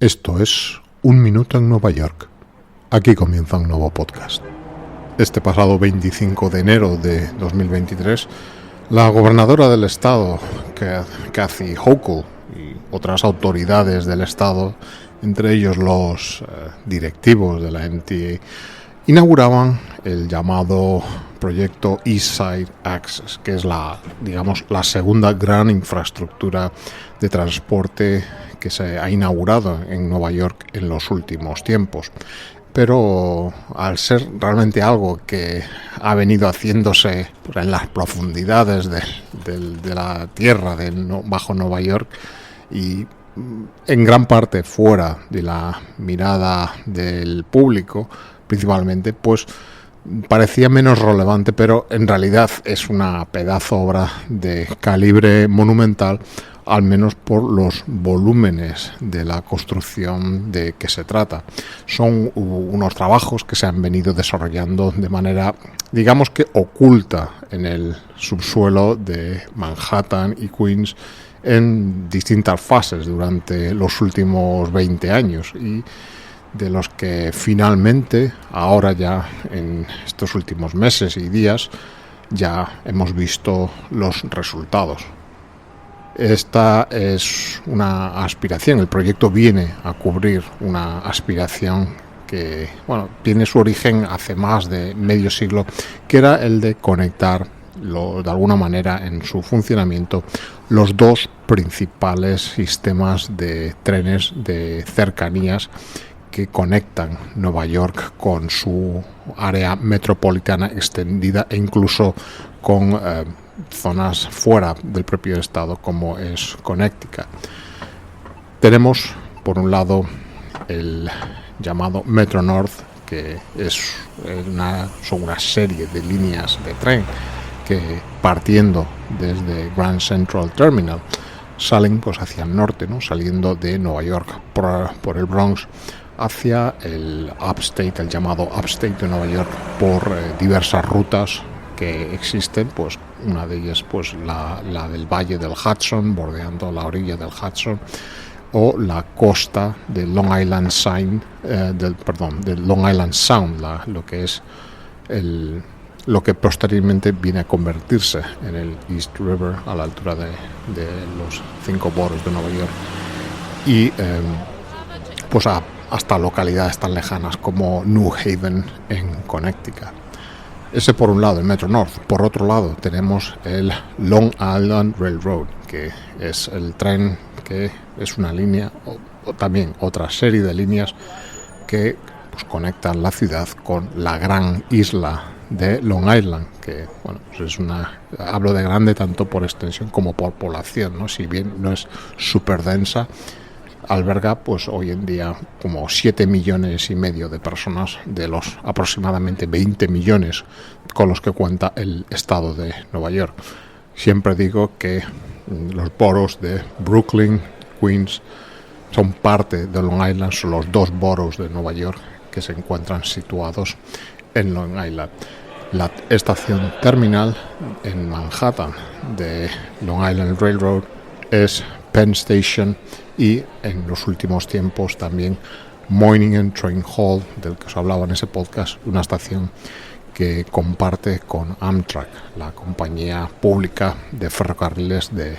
Esto es Un Minuto en Nueva York. Aquí comienza un nuevo podcast. Este pasado 25 de enero de 2023, la gobernadora del estado, Kathy Hochul, y otras autoridades del estado, entre ellos los directivos de la MTA, inauguraban el llamado proyecto East Side Access, que es la segunda gran infraestructura de transporte que se ha inaugurado en Nueva York en los últimos tiempos. Pero al ser realmente algo que ha venido haciéndose en las profundidades de la tierra bajo Nueva York y en gran parte fuera de la mirada del público, principalmente, pues parecía menos relevante, pero en realidad es una pedazo obra de calibre monumental, al menos por los volúmenes de la construcción de que se trata. Son unos trabajos que se han venido desarrollando de manera, digamos que oculta, en el subsuelo de Manhattan y Queens en distintas fases durante los últimos 20 años, y de los que finalmente, ahora ya en estos últimos meses y días, ya hemos visto los resultados. Esta es una aspiración, el proyecto viene a cubrir una aspiración que, tiene su origen hace más de medio siglo, que era el de conectar de alguna manera en su funcionamiento los dos principales sistemas de trenes de cercanías que conectan Nueva York con su área metropolitana extendida e incluso con zonas fuera del propio estado, como es Connecticut. Tenemos, por un lado, el llamado Metro North, que son una serie de líneas de tren que, partiendo desde Grand Central Terminal, salen hacia el norte, saliendo de Nueva York por el Bronx hacia el Upstate, el llamado Upstate de Nueva York, por diversas rutas que existen, una de ellas la del Valle del Hudson, bordeando la orilla del Hudson, o la costa de Long Island Sound, lo que es lo que posteriormente viene a convertirse en el East River, a la altura de los 5 boroughs de Nueva York, y hasta localidades tan lejanas como New Haven en Connecticut. Ese por un lado, el Metro North. Por otro lado, tenemos el Long Island Railroad, que es el tren que es una línea, o también otra serie de líneas que conectan la ciudad con la gran isla de Long Island, que hablo de grande tanto por extensión como por población, ¿no? Si bien no es súper densa, alberga hoy en día como 7,5 millones de personas de los aproximadamente 20 millones con los que cuenta el estado de Nueva York. Siempre digo que los boroughs de Brooklyn, Queens, son parte de Long Island, son los 2 boroughs de Nueva York que se encuentran situados en Long Island. La estación terminal en Manhattan de Long Island Railroad es Penn Station, y en los últimos tiempos también Moynihan Train Hall, del que os hablaba en ese podcast, una estación que comparte con Amtrak, la compañía pública de ferrocarriles de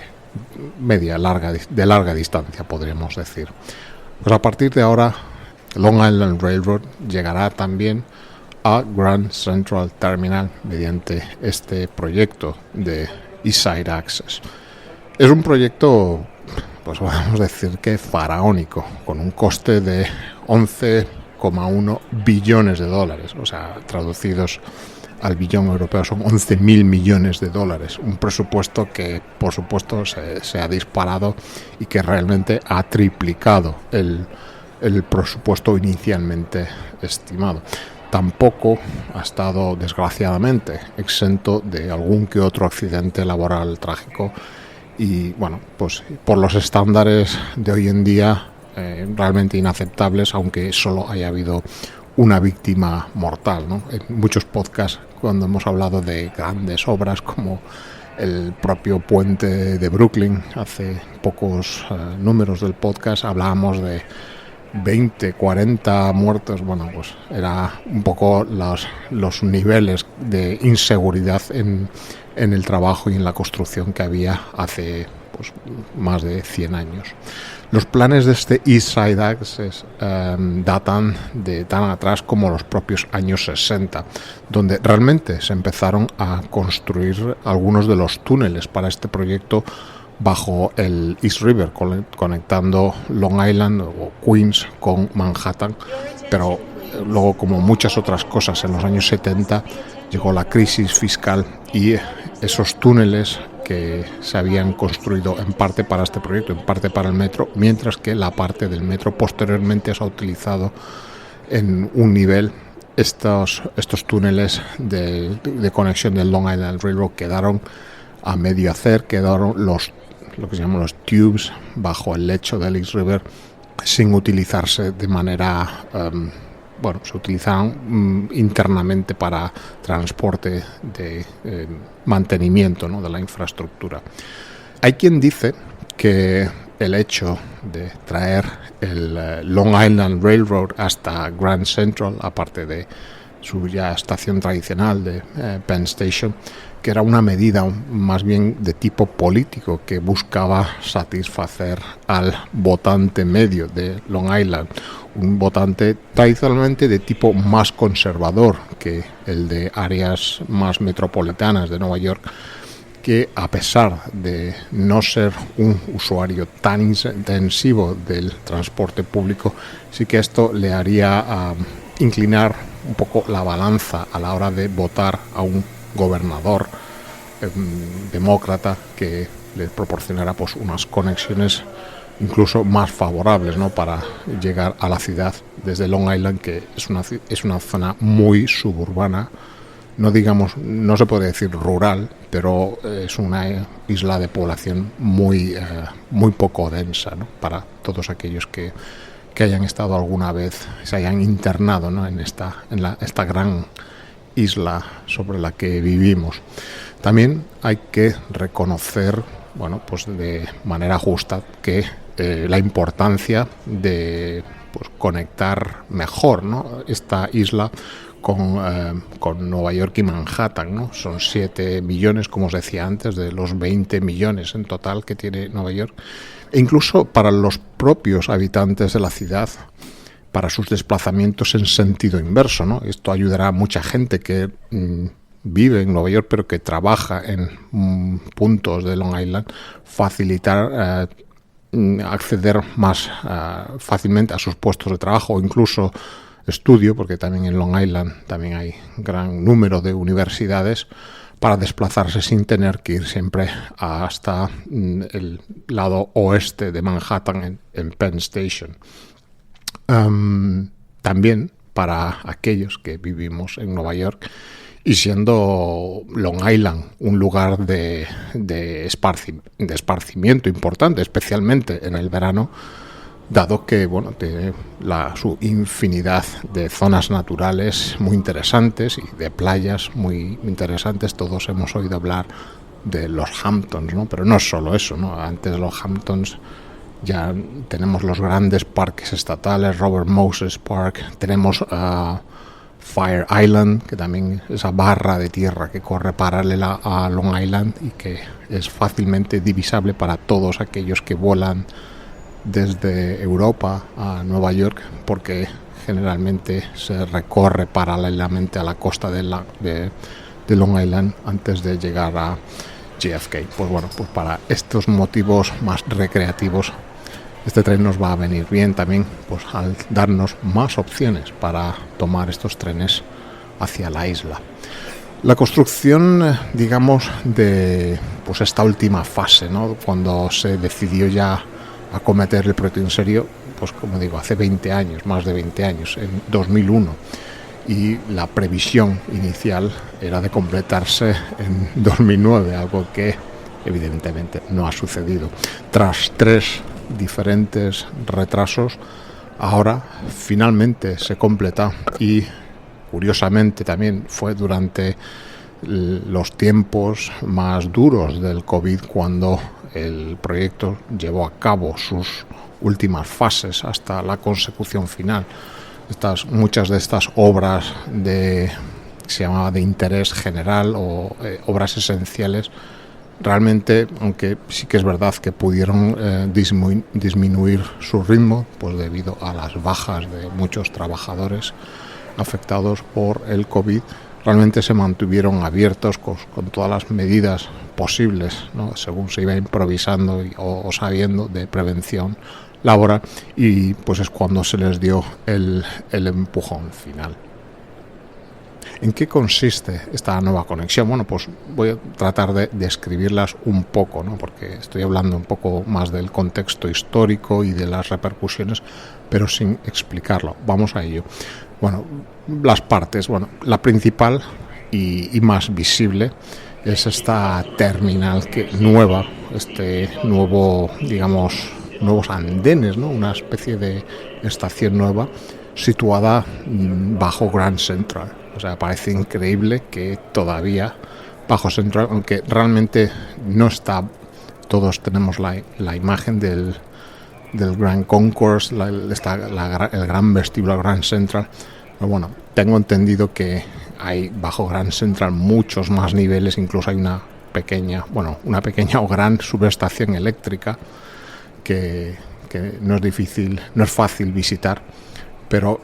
larga distancia, podríamos decir. A partir de ahora, Long Island Railroad llegará también a Grand Central Terminal mediante este proyecto de East Side Access. Es un proyecto, podemos decir que faraónico, con un coste de 11,1 billones de dólares, traducidos al billón europeo son 11.000 millones de dólares, un presupuesto que por supuesto se ha disparado y que realmente ha triplicado el presupuesto inicialmente estimado. Tampoco ha estado, desgraciadamente, exento de algún que otro accidente laboral trágico, y por los estándares de hoy en día realmente inaceptables, aunque solo haya habido una víctima mortal, ¿no? En muchos podcasts, cuando hemos hablado de grandes obras como el propio puente de Brooklyn, hace pocos números del podcast hablábamos de 20, 40 muertos, bueno, pues era un poco los niveles de inseguridad en el trabajo y en la construcción que había hace pues más de 100 años. Los planes de este East Side Access datan de tan atrás como los propios años 60, donde realmente se empezaron a construir algunos de los túneles para este proyecto bajo el East River, conectando Long Island o Queens con Manhattan. Pero luego, como muchas otras cosas, en los años 70 llegó la crisis fiscal y esos túneles que se habían construido en parte para este proyecto, en parte para el metro, mientras que la parte del metro posteriormente se ha utilizado en un nivel. Estos túneles de conexión del Long Island Railroad quedaron a medio hacer, quedaron lo que se llaman los tubes bajo el lecho del East River sin utilizarse de manera... se utilizaban internamente para transporte de mantenimiento, ¿no?, de la infraestructura. Hay quien dice que el hecho de traer el Long Island Railroad hasta Grand Central, aparte de su ya estación tradicional de Penn Station, que era una medida más bien de tipo político que buscaba satisfacer al votante medio de Long Island, un votante tradicionalmente de tipo más conservador que el de áreas más metropolitanas de Nueva York, que a pesar de no ser un usuario tan intensivo del transporte público, sí que esto le haría inclinar un poco la balanza a la hora de votar a un gobernador demócrata que le proporcionara pues unas conexiones incluso más favorables, ¿no?, para llegar a la ciudad desde Long Island, que es una zona muy suburbana, no se puede decir rural, pero es una isla de población muy poco densa, ¿no?, para todos aquellos que hayan estado alguna vez, se hayan internado, ¿no?, en esta gran isla sobre la que vivimos. También hay que reconocer, pues de manera justa, que la importancia de pues conectar mejor, ¿no?, esta isla con Nueva York y Manhattan, ¿no? Son 7 millones, como os decía antes, de los 20 millones en total que tiene Nueva York. E incluso para los propios habitantes de la ciudad, para sus desplazamientos en sentido inverso, ¿no? Esto ayudará a mucha gente que vive en Nueva York pero que trabaja en puntos de Long Island, facilitar acceder más fácilmente a sus puestos de trabajo o incluso estudio, porque también en Long Island también hay gran número de universidades, para desplazarse sin tener que ir siempre hasta el lado oeste de Manhattan en Penn Station. También para aquellos que vivimos en Nueva York y siendo Long Island un lugar de esparcimiento importante, especialmente en el verano, dado que tiene su infinidad de zonas naturales muy interesantes y de playas muy interesantes. Todos hemos oído hablar de los Hamptons, ¿no? Pero no es solo eso, ¿no? Antes de los Hamptons ya tenemos los grandes parques estatales, Robert Moses Park, tenemos Fire Island, que también es esa barra de tierra que corre paralela a Long Island y que es fácilmente divisable para todos aquellos que vuelan desde Europa a Nueva York, porque generalmente se recorre paralelamente a la costa de Long Island antes de llegar a JFK. Pues para estos motivos más recreativos, este tren nos va a venir bien también, pues al darnos más opciones para tomar estos trenes hacia la isla. La construcción, digamos, de pues esta última fase, ¿no?, cuando se decidió ya acometer el proyecto en serio, pues como digo, hace 20 años, más de 20 años, en 2001, y la previsión inicial era de completarse en 2009, algo que evidentemente no ha sucedido. Tras 3 diferentes retrasos, ahora finalmente se completa, y curiosamente también fue durante los tiempos más duros del COVID cuando el proyecto llevó a cabo sus últimas fases hasta la consecución final. Muchas de estas obras se llamaba de interés general o obras esenciales, realmente, aunque sí que es verdad que pudieron disminuir su ritmo, pues debido a las bajas de muchos trabajadores afectados por el COVID, realmente se mantuvieron abiertos con todas las medidas posibles, ¿no? Según se iba improvisando o sabiendo, de prevención laboral, y pues es cuando se les dio el empujón final. ¿En qué consiste esta nueva conexión? Bueno, pues voy a tratar de describirlas un poco, ¿no? Porque estoy hablando un poco más del contexto histórico y de las repercusiones, pero sin explicarlo. Vamos a ello. Bueno, las partes. Bueno, la principal y más visible es esta terminal nueva, nuevos andenes, ¿no? Una especie de estación nueva situada bajo Grand Central. O sea, parece increíble que todavía bajo Central, aunque realmente no está, todos tenemos la imagen del Grand Concourse, el gran vestíbulo Grand Central. Pero bueno, tengo entendido que hay bajo Grand Central muchos más niveles, incluso hay una pequeña o gran subestación eléctrica que no es fácil visitar, pero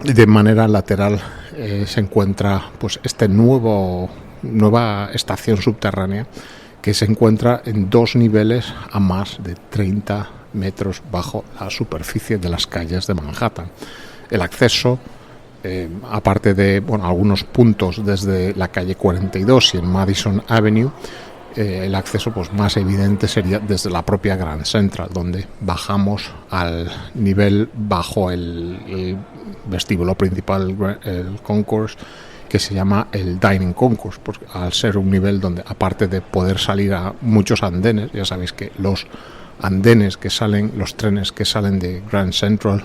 de manera lateral se encuentra pues nueva estación subterránea que se encuentra en 2 niveles a más de 30 metros bajo la superficie de las calles de Manhattan. El acceso, aparte de algunos puntos desde la calle 42 y en Madison Avenue, el acceso pues más evidente sería desde la propia Grand Central, donde bajamos al nivel bajo el vestíbulo principal, el concourse, que se llama el Dining Concourse, porque al ser un nivel donde, aparte de poder salir a muchos andenes, ya sabéis que los andenes que salen, los trenes que salen de Grand Central,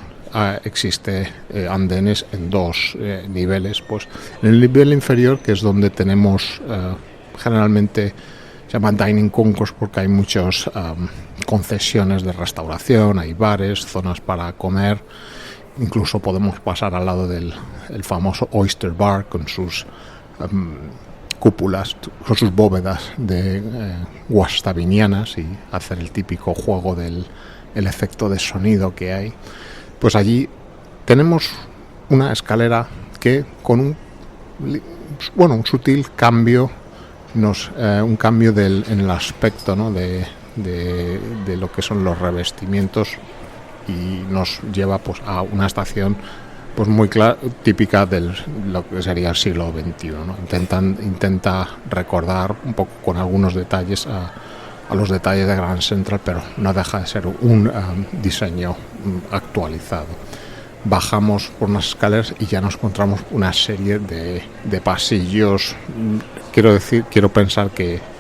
existe andenes en 2 niveles. Pues en el nivel inferior, que es donde tenemos generalmente, se llama Dining Concourse porque hay muchas concesiones de restauración, hay bares, zonas para comer. Incluso podemos pasar al lado del famoso Oyster Bar con sus cúpulas, con sus bóvedas de guastavinianas, y hacer el típico juego del efecto de sonido que hay. Pues allí tenemos una escalera que con un sutil cambio, un cambio en el aspecto, ¿no? de lo que son los revestimientos, y nos lleva pues a una estación pues muy típica de lo que sería el siglo XXI, ¿no? Intenta recordar un poco con algunos detalles a los detalles de Grand Central, pero no deja de ser un diseño actualizado. Bajamos por unas escaleras y ya nos encontramos una serie de pasillos. Quiero pensar que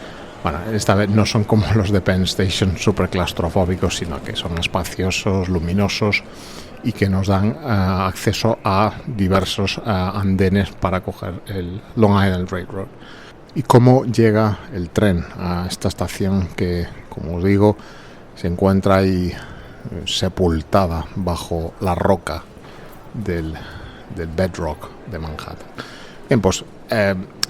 esta vez no son como los de Penn Station, súper claustrofóbicos, sino que son espaciosos, luminosos, y que nos dan acceso a diversos andenes para coger el Long Island Railroad. ¿Y cómo llega el tren a esta estación que, como os digo, se encuentra ahí sepultada bajo la roca del bedrock de Manhattan? Bien, pues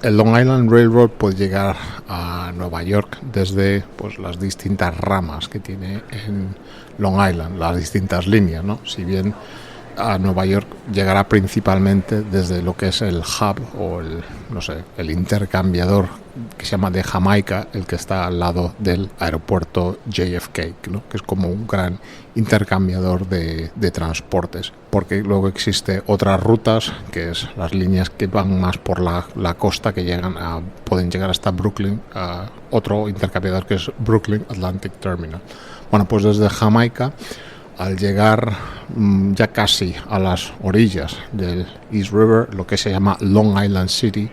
el Long Island Railroad puede llegar a Nueva York desde pues las distintas ramas que tiene en Long Island, las distintas líneas, ¿no? Si bien a Nueva York llegará principalmente desde lo que es el hub o el intercambiador que se llama de Jamaica, el que está al lado del aeropuerto JFK, ¿no? Que es como un gran intercambiador de transportes, porque luego existe otras rutas, que es las líneas que van más por la costa, que pueden llegar hasta Brooklyn, a otro intercambiador que es Brooklyn Atlantic Terminal. Bueno, pues desde Jamaica, al llegar ya casi a las orillas del East River, lo que se llama Long Island City,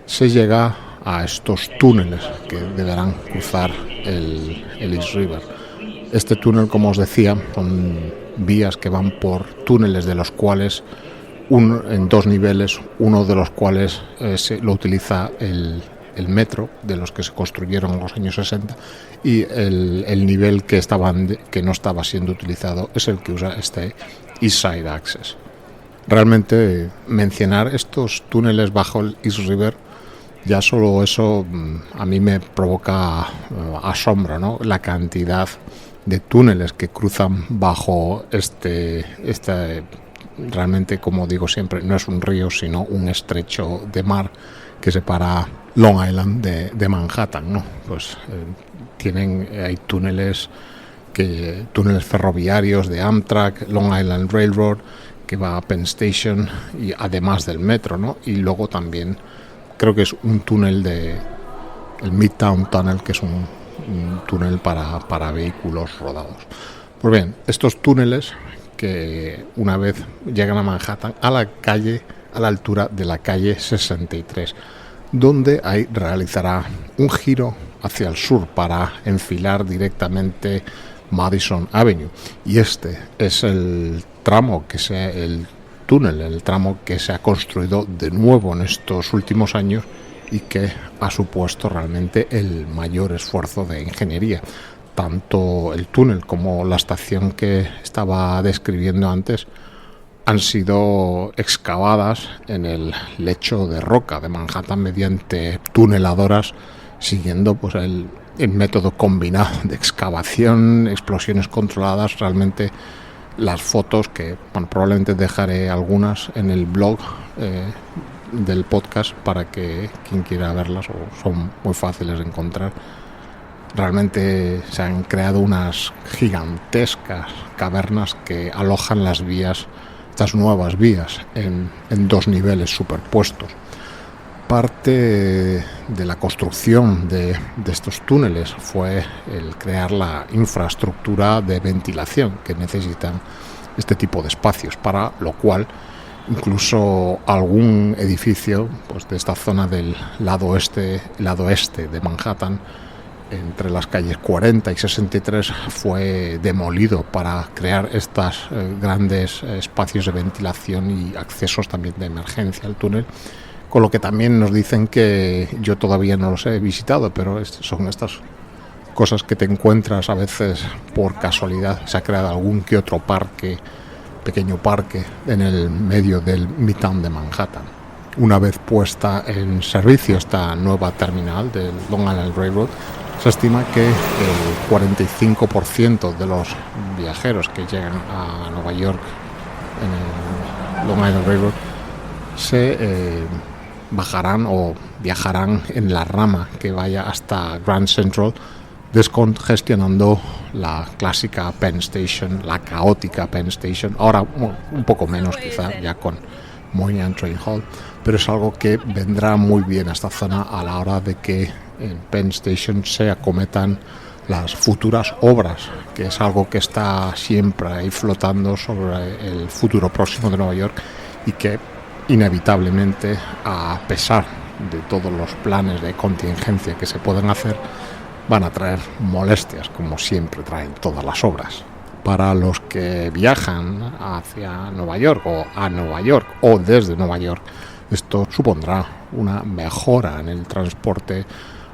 se llega a estos túneles que deberán cruzar el East River. Este túnel, como os decía, son vías que van por túneles, de los cuales en 2 niveles, uno de los cuales lo utiliza el el metro, de los que se construyeron en los años 60, y el nivel que no estaba siendo utilizado es el que usa este East Side Access. Realmente mencionar estos túneles bajo el East River, ya solo eso a mí me provoca asombro, ¿no? La cantidad de túneles que cruzan bajo este realmente, como digo siempre, no es un río sino un estrecho de mar que separa Long Island de Manhattan, ¿no? Pues hay túneles ferroviarios de Amtrak, Long Island Railroad, que va a Penn Station, y además del metro, ¿no? Y luego también creo que es un túnel el Midtown Tunnel, que es un túnel para vehículos rodados. Pues bien, estos túneles que una vez llegan a Manhattan, a la altura de la calle 63, donde ahí realizará un giro hacia el sur para enfilar directamente Madison Avenue. Y este es el tramo que se ha construido de nuevo en estos últimos años y que ha supuesto realmente el mayor esfuerzo de ingeniería. Tanto el túnel como la estación que estaba describiendo antes han sido excavadas en el lecho de roca de Manhattan mediante tuneladoras, siguiendo pues el método combinado de excavación, explosiones controladas. Realmente las fotos, que probablemente dejaré algunas en el blog del podcast para que quien quiera verlas, o son muy fáciles de encontrar. Realmente se han creado unas gigantescas cavernas que alojan estas nuevas vías en 2 niveles superpuestos. Parte de la construcción de estos túneles fue el crear la infraestructura de ventilación que necesitan este tipo de espacios, para lo cual incluso algún edificio pues de esta zona del lado este de Manhattan, entre las calles 40 y 63, fue demolido para crear estos grandes espacios de ventilación y accesos también de emergencia al túnel, con lo que también nos dicen, que yo todavía no los he visitado, pero son estas cosas que te encuentras a veces por casualidad. Se ha creado algún que otro pequeño parque en el medio del Midtown de Manhattan. Una vez puesta en servicio esta nueva terminal del Long Island Railroad, se estima que el 45% de los viajeros que llegan a Nueva York en el Long Island Railroad se bajarán o viajarán en la rama que vaya hasta Grand Central, descongestionando la clásica Penn Station, la caótica Penn Station, ahora un poco menos quizá ya con Moynihan Train Hall, pero es algo que vendrá muy bien a esta zona a la hora de que en Penn Station se acometan las futuras obras, que es algo que está siempre ahí flotando sobre el futuro próximo de Nueva York, y que inevitablemente, a pesar de todos los planes de contingencia que se pueden hacer, van a traer molestias, como siempre traen todas las obras. Para los que viajan hacia Nueva York o a Nueva York o desde Nueva York, esto supondrá una mejora en el transporte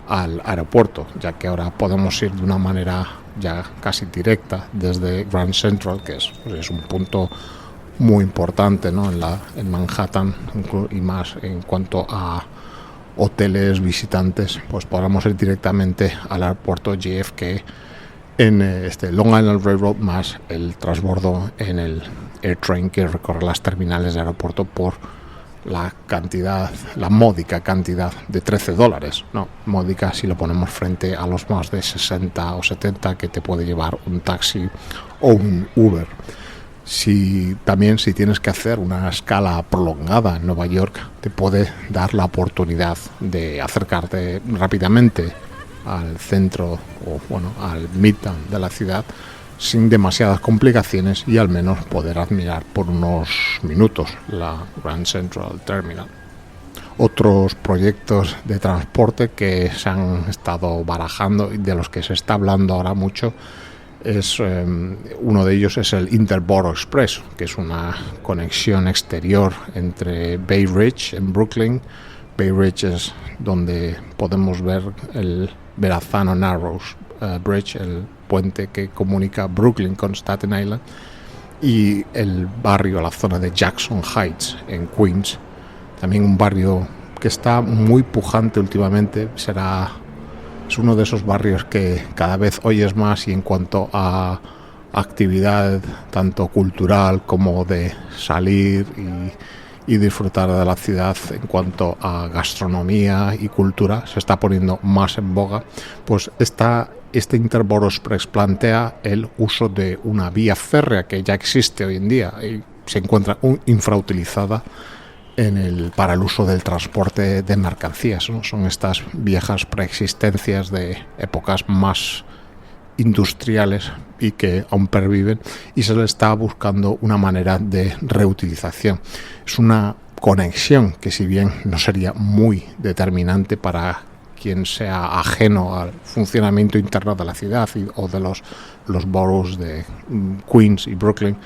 al aeropuerto, ya que ahora podemos ir de una manera ya casi directa desde Grand Central, que es un punto muy importante, ¿no?, en Manhattan, y más en cuanto a hoteles, visitantes, pues podamos ir directamente al aeropuerto JFK en este Long Island Railroad, más el transbordo en el AirTrain que recorre las terminales de aeropuerto por la módica cantidad de $13. No, módica si lo ponemos frente a los más de 60 o 70 que te puede llevar un taxi o un Uber. Si tienes que hacer una escala prolongada en Nueva York, te puede dar la oportunidad de acercarte rápidamente al centro al Midtown de la ciudad sin demasiadas complicaciones, y al menos poder admirar por unos minutos la Grand Central Terminal. Otros proyectos de transporte que se han estado barajando y de los que se está hablando ahora mucho uno de ellos es el Interborough Express, que es una conexión exterior entre Bay Ridge en Brooklyn Bay Ridge es donde podemos ver el Verrazano Narrows Bridge, el puente que comunica Brooklyn con Staten Island, y el barrio, la zona de Jackson Heights en Queens, también un barrio que está muy pujante últimamente. Es uno de esos barrios que cada vez oyes más, y en cuanto a actividad tanto cultural como de salir y disfrutar de la ciudad, en cuanto a gastronomía y cultura, se está poniendo más en boga. Pues este Interborough Express plantea el uso de una vía férrea que ya existe hoy en día y se encuentra infrautilizada para el uso del transporte de mercancías, ¿no? Son estas viejas preexistencias de épocas más industriales y que aún perviven, y se le está buscando una manera de reutilización. Es una conexión que, si bien no sería muy determinante para quien sea ajeno al funcionamiento interno de la ciudad o de los boroughs de Queens y Brooklyn,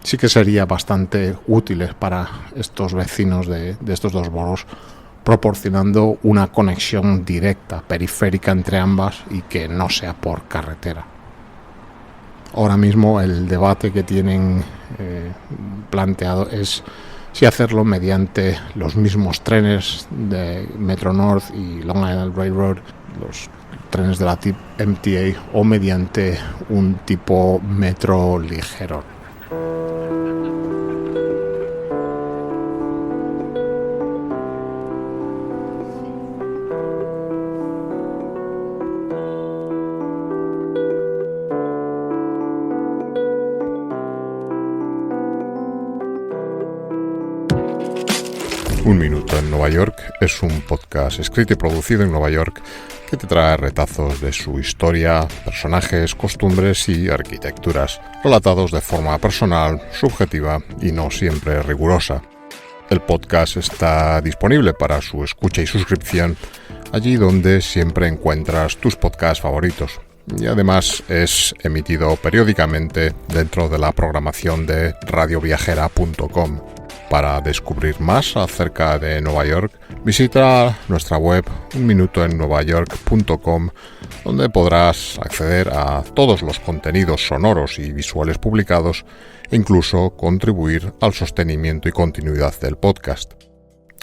sí que sería bastante útil para estos vecinos de estos dos boroughs, proporcionando una conexión directa, periférica entre ambas, y que no sea por carretera. Ahora mismo el debate que tienen planteado es si hacerlo mediante los mismos trenes de Metro North y Long Island Railroad, los trenes de la MTA, o mediante un tipo metro ligero. Un Minuto en Nueva York es un podcast escrito y producido en Nueva York que te trae retazos de su historia, personajes, costumbres y arquitecturas, relatados de forma personal, subjetiva y no siempre rigurosa. El podcast está disponible para su escucha y suscripción allí donde siempre encuentras tus podcasts favoritos, y además es emitido periódicamente dentro de la programación de radioviajera.com. Para descubrir más acerca de Nueva York, visita nuestra web unminutoennuevayork.com, donde podrás acceder a todos los contenidos sonoros y visuales publicados e incluso contribuir al sostenimiento y continuidad del podcast.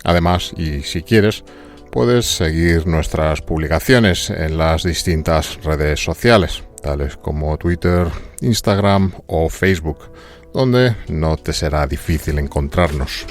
Además, y si quieres, puedes seguir nuestras publicaciones en las distintas redes sociales, tales como Twitter, Instagram o Facebook, donde no te será difícil encontrarnos.